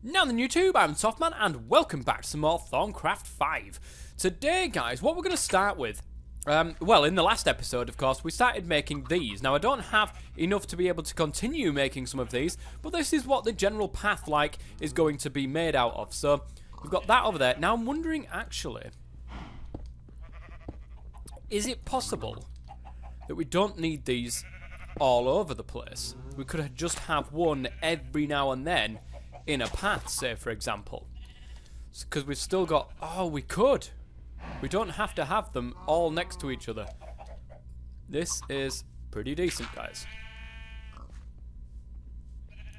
Now then YouTube, I'm Toffman and welcome back to some more Thaumcraft 5. Today guys, what we're going to start with, well in the last episode of course, we started making these. Now I don't have enough to be able to continue making some of these, but this is what the general path like is going to be made out of. So we've got that over there. Now I'm wondering actually, is it possible that we don't need these all over the place? We could just have one every now and then in a path, say for example, because we've still got, we could, we don't have to have them all next to each other. This is pretty decent guys,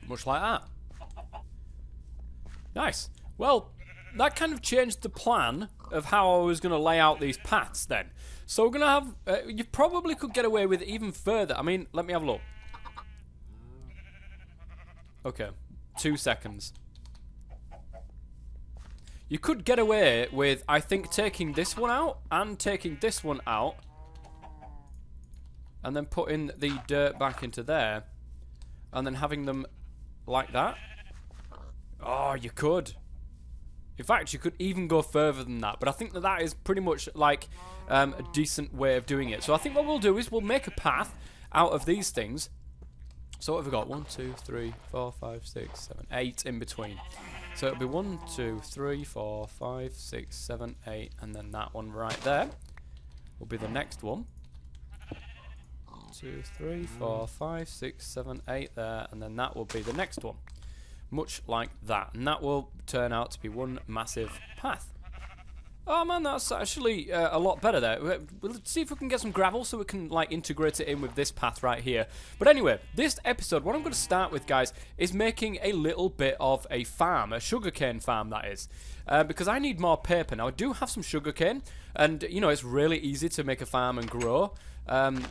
much like that. Nice. Well, that kind of changed the plan of how I was going to lay out these paths then. So we're going to have, you probably could get away with it even further. I mean, let me have a look. Okay, 2 seconds. You could get away with, I think, taking this one out and taking this one out and then putting the dirt back into there and then having them like that. Oh, you could. In fact, you could even go further than that, but I think that that is pretty much like a decent way of doing it. So I think what we'll do is we'll make a path out of these things. So what have we got? 1, 2, 3, 4, 5, 6, 7, 8 in between. So it'll be 1, 2, 3, 4, 5, 6, 7, 8, and then that one right there will be the next one. 2, 3, 4, 5, 6, 7, 8 there, and then that will be the next one. Much like that, and that will turn out to be one massive path. Oh man, that's actually a lot better there. Let's see if we can get some gravel so we can like integrate it in with this path right here. But anyway, this episode, what I'm going to start with guys, is making a little bit of a farm, a sugarcane farm that is. Because I need more paper. Now I do have some sugarcane, and you know, it's really easy to make a farm and grow,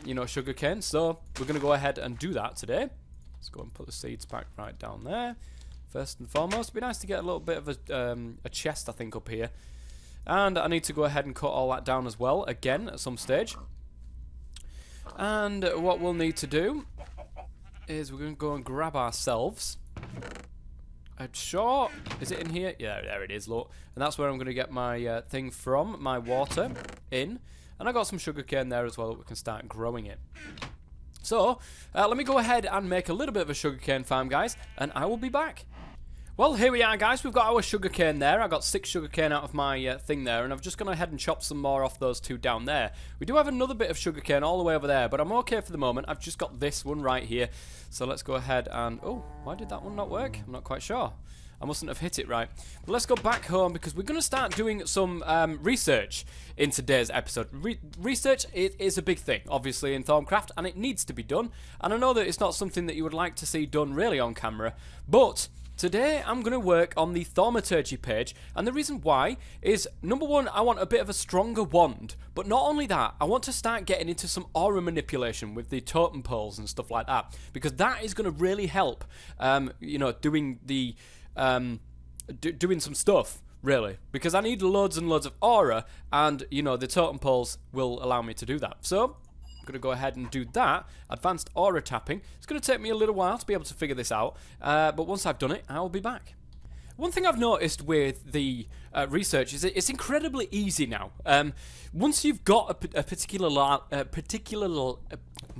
you know, sugarcane. So we're going to go ahead and do that today. Let's go and put the seeds back right down there. First and foremost, it'd be nice to get a little bit of a chest, I think, up here. And I need to go ahead and cut all that down as well, again, at some stage. And what we'll need to do is we're going to go and grab ourselves a short... Is it in here? Yeah, there it is, look. And that's where I'm going to get my thing from, my water in. And I got some sugarcane there as well that we can start growing it. So, let me go ahead and make a little bit of a sugarcane farm, guys, and I will be back. Well, here we are, guys. We've got our sugarcane there. I got 6 sugarcane out of my thing there, and I've just gone ahead and chopped some more off those 2 down there. We do have another bit of sugarcane all the way over there, but I'm okay for the moment. I've just got this one right here. So let's go ahead and... Oh, why did that one not work? I'm not quite sure. I mustn't have hit it right. But let's go back home because we're going to start doing some research in today's episode. Research is a big thing, obviously, in Thaumcraft, and it needs to be done. And I know that it's not something that you would like to see done really on camera, but... Today, I'm going to work on the thaumaturgy page, and the reason why is, number one, I want a bit of a stronger wand, but not only that, I want to start getting into some aura manipulation with the totem poles and stuff like that, because that is going to really help, you know, doing the, doing some stuff, really, because I need loads and loads of aura, and, you know, the totem poles will allow me to do that. So... I'm going to go ahead and do that. Advanced aura tapping. It's going to take me a little while to be able to figure this out, but once I've done it, I'll be back. One thing I've noticed with the research is that it's incredibly easy now. Once you've got a particular my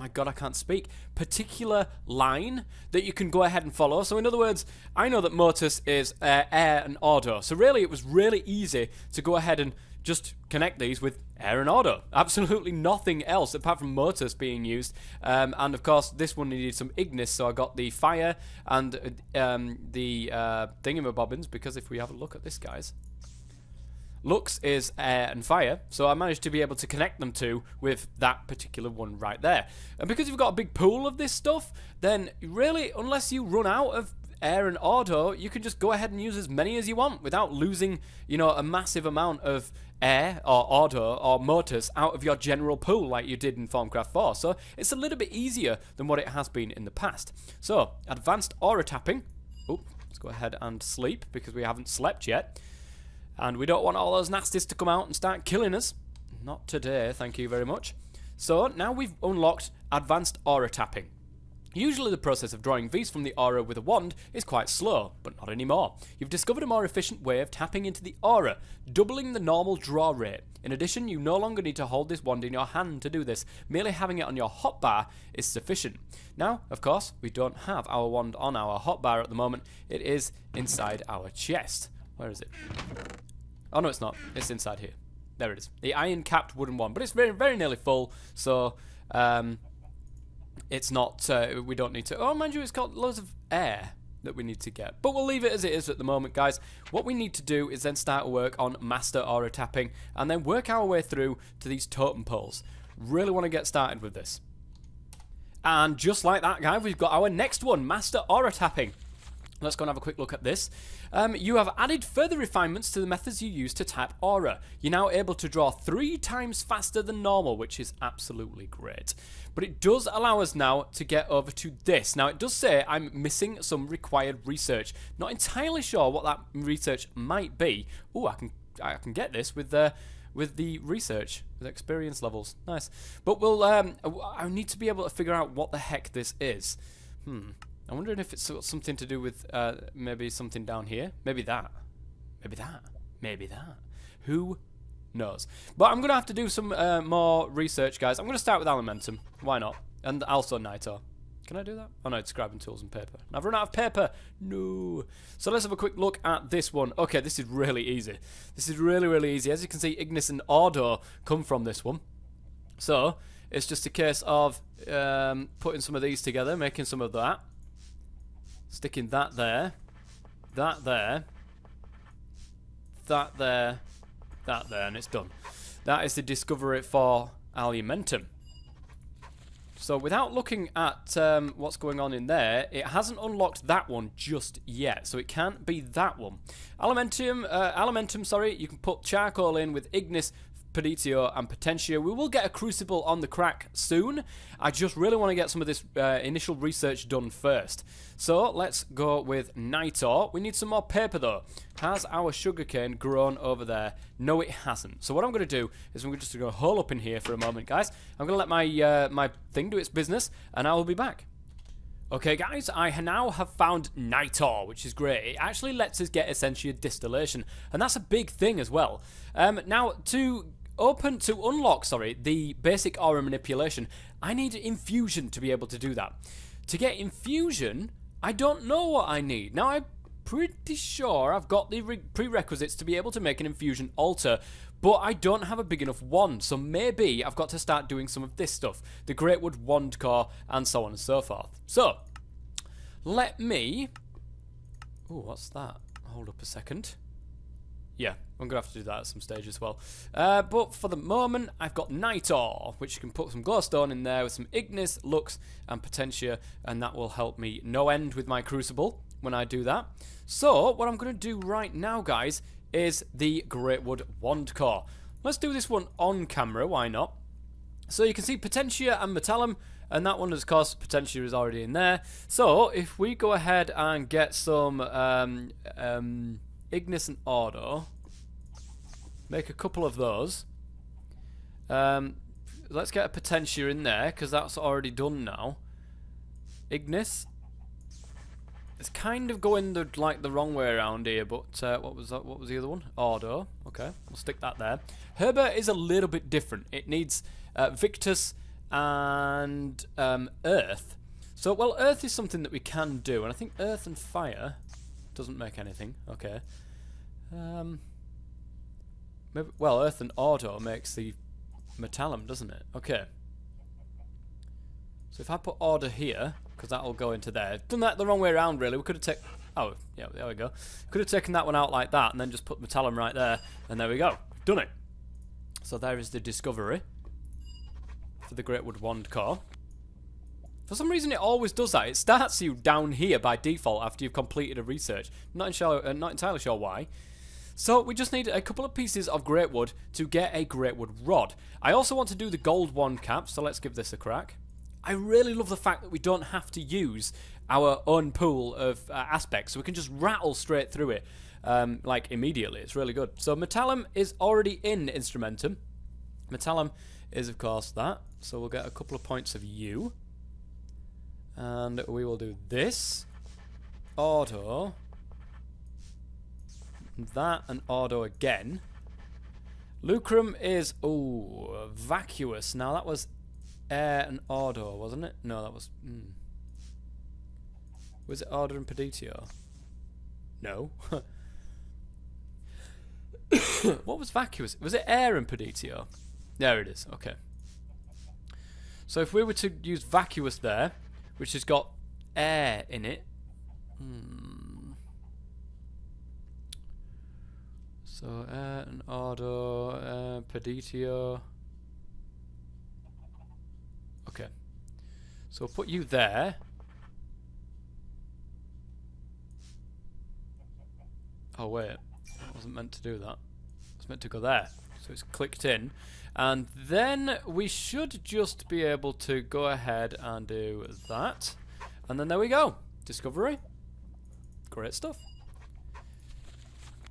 god, I can't speak. Particular line that you can go ahead and follow. So in other words, I know that Motus is air and auto. So really, it was really easy to go ahead and just connect these with air and auto. Absolutely nothing else apart from Motus being used. And of course, this one needed some Ignis, so I got the fire and the thingamabobbins, because if we have a look at this, guys, Lux is air and fire, so I managed to be able to connect them two with that particular one right there. And because you've got a big pool of this stuff, then really, unless you run out of air and auto, you can just go ahead and use as many as you want without losing, you know, a massive amount of air or auto or Motus out of your general pool like you did in Thaumcraft 4. So it's a little bit easier than what it has been in the past. So, advanced aura tapping. Oh, let's go ahead and sleep because we haven't slept yet. And we don't want all those nasties to come out and start killing us. Not today, thank you very much. So now we've unlocked advanced aura tapping. Usually the process of drawing these from the aura with a wand is quite slow, but not anymore. You've discovered a more efficient way of tapping into the aura, doubling the normal draw rate. In addition, you no longer need to hold this wand in your hand to do this. Merely having it on your hotbar is sufficient. Now, of course, we don't have our wand on our hotbar at the moment. It is inside our chest. Where is it? Oh no, it's not. It's inside here. There it is. The iron-capped wooden wand. But it's very, very nearly full, so it's not, we don't need to, oh mind you, it's got loads of air that we need to get, but we'll leave it as it is at the moment, guys. What we need to do is then start work on master aura tapping, and then work our way through to these totem poles. Really want to get started with this. And just like that, guys, we've got our next one, master aura tapping. Let's go and have a quick look at this. You have added further refinements to the methods you use to tap aura. You're now able to draw 3 times faster than normal, which is absolutely great. But it does allow us now to get over to this. Now, it does say I'm missing some required research. Not entirely sure what that research might be. Oh, I can get this with the research, with experience levels. Nice. But we'll I need to be able to figure out what the heck this is. I'm wondering if it's got something to do with maybe something down here. Maybe that. Maybe that. Maybe that. Who knows? But I'm going to have to do some more research, guys. I'm going to start with Alimentum. Why not? And also Niter. Can I do that? Oh no, it's scribing tools and paper. And I've run out of paper. No. So let's have a quick look at this one. Okay, this is really easy. This is really, really easy. As you can see, Ignis and Ordo come from this one. So it's just a case of putting some of these together, making some of that. Sticking that there, that there, that there, that there, and it's done. That is the discovery for Alimentum. So without looking at what's going on in there, it hasn't unlocked that one just yet. So it can't be that one. Alimentum, sorry, you can put charcoal in with Ignis, Peditio and Potentia. We will get a crucible on the crack soon. I just really want to get some of this initial research done first. So let's go with Nitor. We need some more paper though. Has our sugarcane grown over there? No, it hasn't. So what I'm going to do is I'm just going to hole up in here for a moment, guys. I'm going to let my my thing do its business, and I will be back. Okay, guys, I now have found Nitor, which is great. It actually lets us get essentially a distillation, and that's a big thing as well. Now, to unlock the basic aura manipulation, I need infusion to be able to do that. To get infusion, I don't know what I need. Now, I'm pretty sure I've got the prerequisites to be able to make an infusion altar, but I don't have a big enough wand, so maybe I've got to start doing some of this stuff. The Greatwood Wand Core, and so on and so forth. So, let me... Oh, what's that? Hold up a second. Yeah, I'm going to have to do that at some stage as well. But for the moment, I've got Nitor, which you can put some glowstone in there with some Ignis, Lux, and Potentia, and that will help me no end with my Crucible when I do that. So, what I'm going to do right now, guys, is the Greatwood Wand Core. Let's do this one on camera, why not? So you can see Potentia and Metallum, and that one, of course, Potentia is already in there. So, if we go ahead and get some Ignis and Ordo, make a couple of those. Let's get a Potentia in there, because that's already done now. Ignis. It's kind of going the wrong way around here, but what was that? What was the other one? Ordo. Okay, we'll stick that there. Herbert is a little bit different. It needs Victus and Earth. So, well, Earth is something that we can do, and I think Earth and Fire doesn't make anything. Okay. Maybe, well, Earth and Ordo makes the Metallum, doesn't it? Okay. So if I put Order here, because that'll go into there. Done that the wrong way around, really. We could have taken... Oh, yeah, there we go. Could have taken that one out like that, and then just put Metallum right there, and there we go. Done it. So there is the discovery for the Greatwood Wand Core. For some reason, it always does that. It starts you down here by default after you've completed a research. Not entirely sure why. So we just need a couple of pieces of Greatwood to get a Greatwood Rod. I also want to do the gold wand cap, so let's give this a crack. I really love the fact that we don't have to use our own pool of aspects, so we can just rattle straight through it, like immediately. It's really good. So Metallum is already in Instrumentum. Metallum is, of course, that. So we'll get a couple of points of U. And we will do this. Auto. That and auto again. Lucrum is, ooh, vacuous. Now that was air and auto, wasn't it? No, that was, Was it auto and peditio? No. What was vacuous? Was it air and peditio? There it is, okay. So if we were to use vacuous there, which has got air in it, so air and auto, peditio. Okay. So we'll put you there. Oh wait, I wasn't meant to do that. I was meant to go there. So it's clicked in. And then we should just be able to go ahead and do that. And then there we go. Discovery. Great stuff.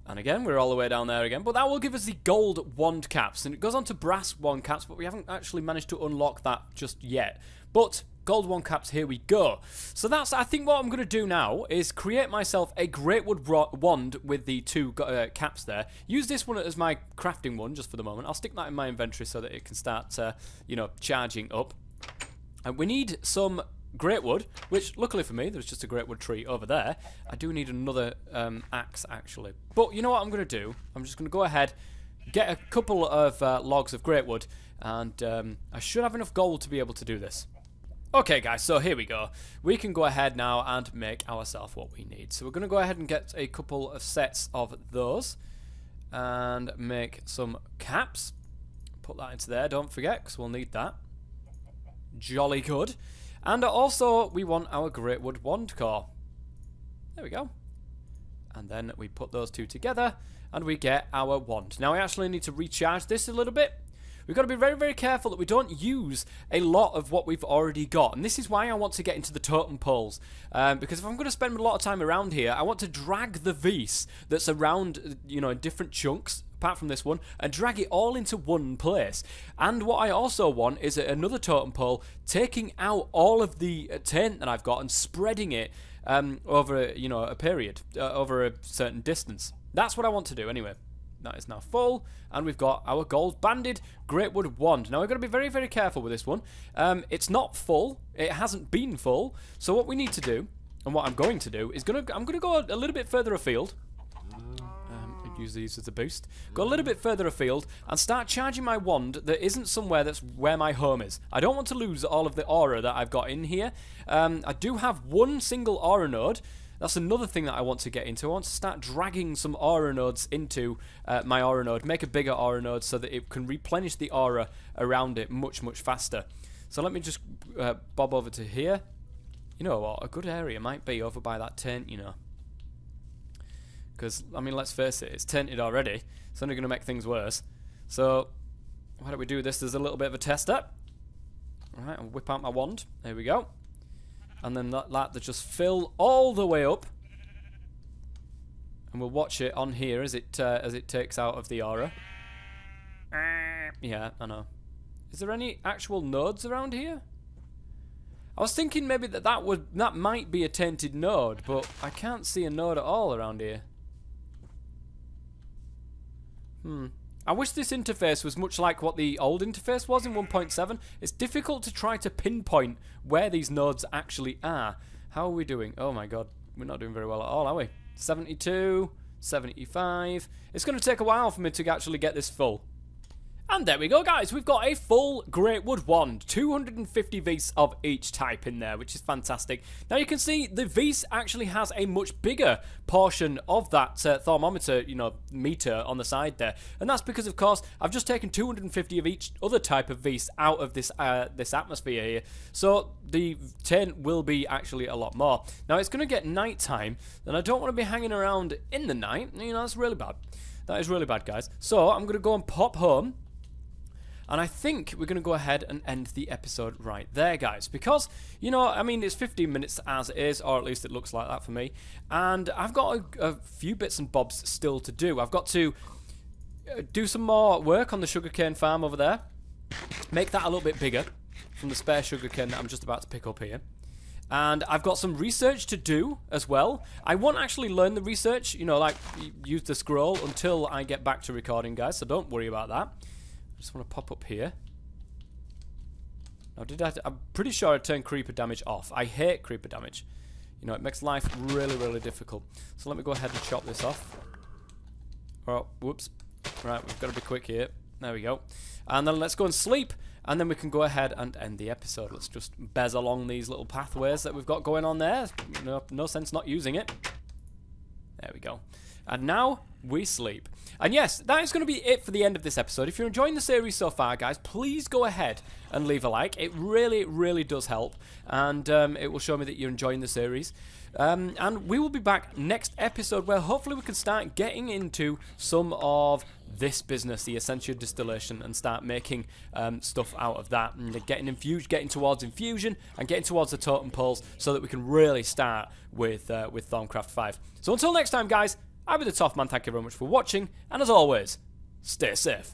And again, we're all the way down there again. But that will give us the gold wand caps. And it goes on to brass wand caps, but we haven't actually managed to unlock that just yet. But gold wand caps, here we go. So that's, I think what I'm going to do now is create myself a great wood wand with the two caps there. Use this one as my crafting one just for the moment. I'll stick that in my inventory so that it can start, you know, charging up. And we need some great wood, which luckily for me, there's just a great wood tree over there. I do need another axe actually. But you know what I'm going to do? I'm just going to go ahead, get a couple of logs of great wood, and I should have enough gold to be able to do this. Okay guys, so here we go. We can go ahead now and make ourselves what we need. So we're going to go ahead and get a couple of sets of those and make some caps. Put that into there, don't forget, because we'll need that. Jolly good. And also, we want our great wood wand core. There we go. And then we put those two together and we get our wand. Now we actually need to recharge this a little bit. We've got to be very, very careful that we don't use a lot of what we've already got. And this is why I want to get into the totem poles. Because if I'm going to spend a lot of time around here, I want to drag the Vise that's around, you know, in different chunks, apart from this one, and drag it all into one place. And what I also want is another totem pole taking out all of the taint that I've got and spreading it over, you know, a period, over a certain distance. That's what I want to do anyway. That is now full, and we've got our gold banded great wood wand. Now we've got to be very, very careful with this one. It's not full. It hasn't been full. So what we need to do, and what I'm going to do, is I'm going to go a little bit further afield. Use these as a boost. Go a little bit further afield and start charging my wand that isn't somewhere that's where my home is. I don't want to lose all of the aura that I've got in here. I do have one single aura node. That's another thing that I want to get into. I want to start dragging some aura nodes into my aura node. Make a bigger aura node so that it can replenish the aura around it much, much faster. So let me just bob over to here. You know what? A good area might be over by that tent, you know. Because, I mean, let's face it, it's tinted already. It's only going to make things worse. So, why don't we do this as a little bit of a tester? Alright, I'll whip out my wand. There we go. And then that just fill all the way up. And we'll watch it on here as it takes out of the aura. Yeah, I know. Is there any actual nodes around here? I was thinking maybe that might be a tainted node, but I can't see a node at all around here. I wish this interface was much like what the old interface was in 1.7. It's difficult to try to pinpoint where these nodes actually are. How are we doing? Oh my god, we're not doing very well at all, are we? 72, 75. It's going to take a while for me to actually get this full. And there we go, guys. We've got a full great wood wand. 250 Vise of each type in there, which is fantastic. Now you can see the Vise actually has a much bigger portion of that thermometer, you know, meter on the side there. And that's because, of course, I've just taken 250 of each other type of Vise out of this this atmosphere here. So the taint will be actually a lot more. Now it's going to get nighttime, and I don't want to be hanging around in the night. You know, that's really bad. That is really bad, guys. So I'm going to go and pop home. And I think we're going to go ahead and end the episode right there, guys. Because, you know, I mean, it's 15 minutes as it is, or at least it looks like that for me. And I've got a few bits and bobs still to do. I've got to do some more work on the sugarcane farm over there. Make that a little bit bigger from the spare sugarcane that I'm just about to pick up here. And I've got some research to do as well. I won't actually learn the research, you know, like use the scroll until I get back to recording, guys. So don't worry about that. I just want to pop up here. Now, I'm pretty sure I turned creeper damage off. I hate creeper damage. You know, it makes life really, really difficult. So let me go ahead and chop this off. Oh, whoops. Right, we've got to be quick here. There we go. And then let's go and sleep. And then we can go ahead and end the episode. Let's just bez along these little pathways that we've got going on there. No sense not using it. There we go. And now we sleep. And yes, that is going to be it for the end of this episode. If you're enjoying the series so far, guys, please go ahead and leave a like. It really, really does help. And it will show me that you're enjoying the series. And we will be back next episode where hopefully we can start getting into some of this business, the Essentia distillation, and start making stuff out of that, and getting towards infusion and getting towards the totem poles so that we can really start with Thaumcraft 5. So until next time, guys, I've been the TOFF man. Thank you very much for watching, and as always, stay safe.